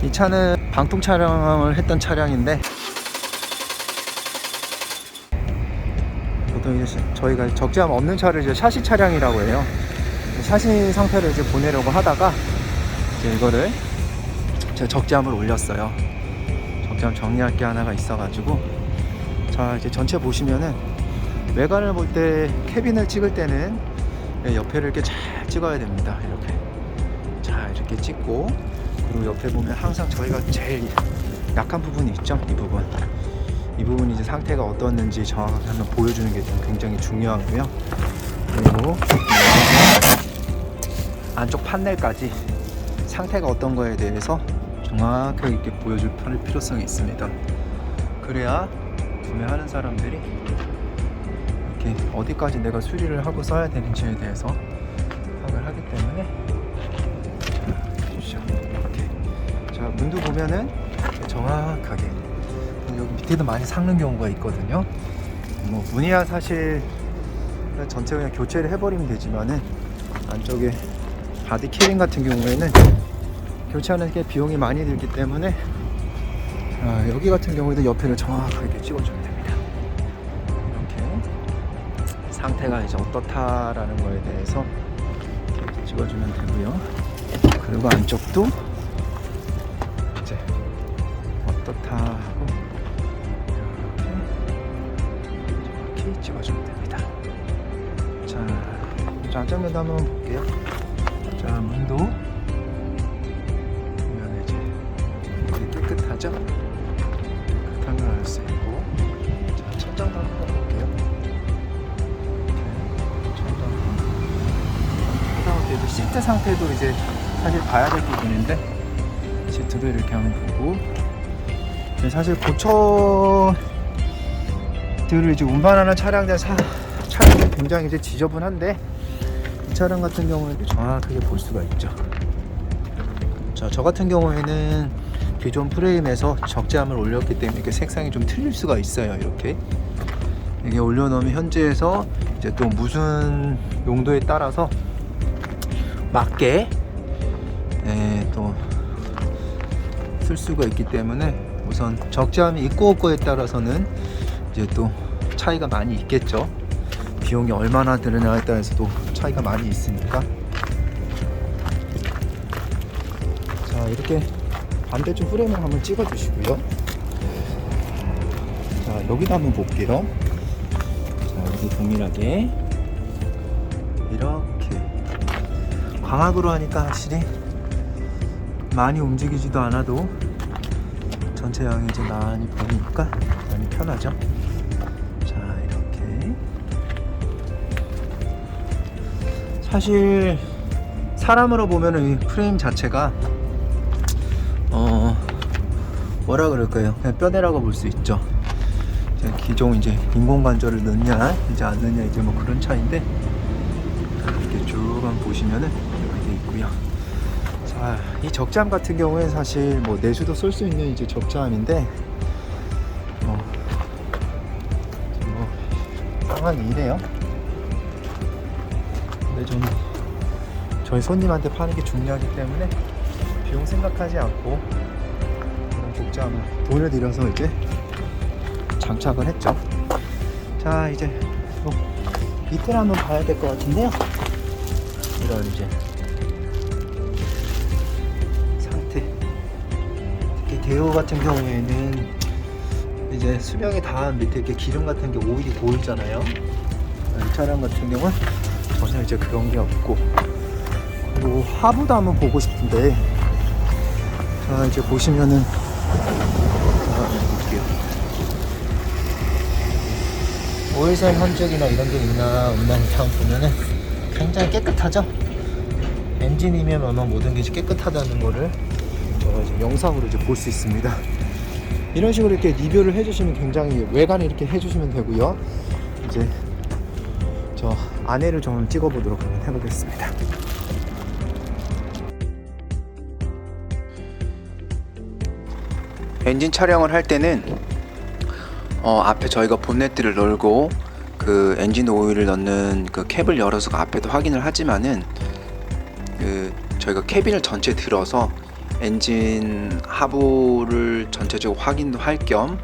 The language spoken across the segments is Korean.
이 차는 방풍 촬영을 했던 차량인데, 보통 이제 저희가 적재함 없는 차를 이제 샤시 차량이라고 해요. 샤시 상태를 이제 보내려고 하다가 이제 이거를 제가 적재함을 올렸어요. 적재함 정리할 게 하나가 있어가지고. 자, 이제 전체 보시면은 외관을 볼 때 캐빈을 찍을 때는 옆에를 이렇게 잘 찍어야 됩니다. 이렇게 잘 이렇게 찍고, 그리고 옆에 보면 항상 저희가 제일 약한 부분이 있죠. 이 부분이 이제 상태가 어떻는지 정확하게 한번 보여주는 게 굉장히 중요하고요. 그리고 안쪽 판넬까지 상태가 어떤 거에 대해서 정확하게 이렇게 보여줄 필요성이 있습니다. 그래야 구매하는 사람들이 이렇게 어디까지 내가 수리를 하고 써야 되는지에 대해서 파악을 하기 때문에. 자, 보시죠. 이렇게. 자, 문도 보면은 정확하게, 여기 밑에도 많이 삭는 경우가 있거든요. 뭐 문이야 사실 전체 그냥 교체를 해버리면 되지만은, 안쪽에 바디 캐빈 같은 경우에는 교체하는 게 비용이 많이 들기 때문에, 여기 같은 경우에도 옆에를 정확하게 찍어주면 됩니다. 이렇게 상태가 이제 어떻다라는 거에 대해서 이렇게 찍어주면 되고요. 그리고 안쪽도 이제 어떻다 하고 이렇게 찍어주면 됩니다. 자, 안쪽면도 한번 볼게요. 자, 문도 보면 이제 되게 깨끗하죠? 깨끗한 걸 알 수 있고. 자, 천장도 한번 볼게요. 천장. 그다음에 시트 상태도 이제 사실 봐야 될 부분인데, 시트도 이렇게 한번 보고. 사실 고쳐들을 이제 운반하는 차량들 차량이 굉장히 이제 지저분한데, 이 차량 같은 경우에는 정확하게 볼 수가 있죠. 자, 저 같은 경우에는 기존 프레임에서 적재함을 올렸기 때문에 이렇게 색상이 좀 틀릴 수가 있어요. 이렇게 이게 올려놓으면 현재에서 이제 또 무슨 용도에 따라서 맞게 또 쓸 수가 있기 때문에, 우선 적재함이 있고 없고에 따라서는 이제 또 차이가 많이 있겠죠. 비용이 얼마나 드느냐에 따라서도 차이가 많이 있으니까. 자, 이렇게 반대쪽 프레임을 한번 찍어 주시고요. 자, 여기도 한번 볼게요. 자, 여기 동일하게 이렇게 광학으로 하니까 확실히 많이 움직이지도 않아도 전체 양이 이제 많이 보이니까 많이 편하죠. 자, 이렇게 사실 사람으로 보면은 이 프레임 자체가 뭐라 그럴까요? 그냥 뼈대라고 볼 수 있죠. 이제 기존 이제 인공관절을 넣냐 이제 안 넣냐 이제 뭐 그런 차인데, 이렇게 쭉 한번 보시면은 이렇게 돼 있고요. 자, 이 적재함 같은 경우에 사실 뭐 내수도 쏠 수 있는 이제 적재함인데, 상황이 이래요. 근데 저는 저희 손님한테 파는 게 중요하기 때문에 비용 생각하지 않고 그런 적재함을 돈을 들여서 이제 장착을 했죠. 자, 이제 뭐 밑을 한번 봐야 될 것 같은데요. 이런 이제 상태, 특히 대우 같은 경우에는 이제 수명이 닿은 밑에 이렇게 기름 같은 게 오일이 고이잖아요. 이 차량 같은 경우는 전혀 이제 그런 게 없고. 그리고 하부도 한번 보고 싶은데, 자, 이제 보시면은 볼게요. 오일선 흔적이나 이런 게 있나 없나 한번 보면은 굉장히 깨끗하죠. 엔진이면 아마 모든 게 깨끗하다는 거를 제가 이제 영상으로 이제 볼 수 있습니다. 이런 식으로 이렇게 리뷰를 해주시면, 굉장히 외관을 이렇게 해주시면 되고요. 이제 저 안에를 좀 찍어보도록 한번 해보겠습니다. 엔진 촬영을 할 때는 앞에 저희가 본네트를 열고 그 엔진 오일을 넣는 그 캡을 열어서 그 앞에도 확인을 하지만은, 그 저희가 캐빈을 전체 들어서 엔진 하부를 전체적으로 확인도 할 겸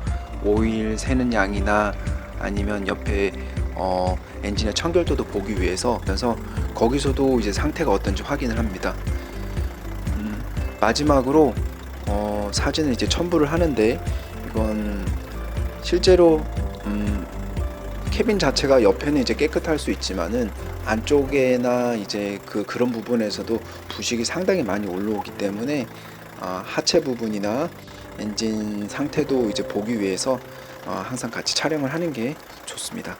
오일 새는 양이나 아니면 옆에 엔진의 청결도도 보기 위해서 그래서 거기서도 이제 상태가 어떤지 확인을 합니다. 마지막으로 사진을 이제 첨부를 하는데 이건 실제로 캐빈 자체가 옆에는 이제 깨끗할 수 있지만은 안쪽에나 이제 그런 부분에서도 부식이 상당히 많이 올라오기 때문에 하체 부분이나 엔진 상태도 이제 보기 위해서 항상 같이 촬영을 하는 게 좋습니다.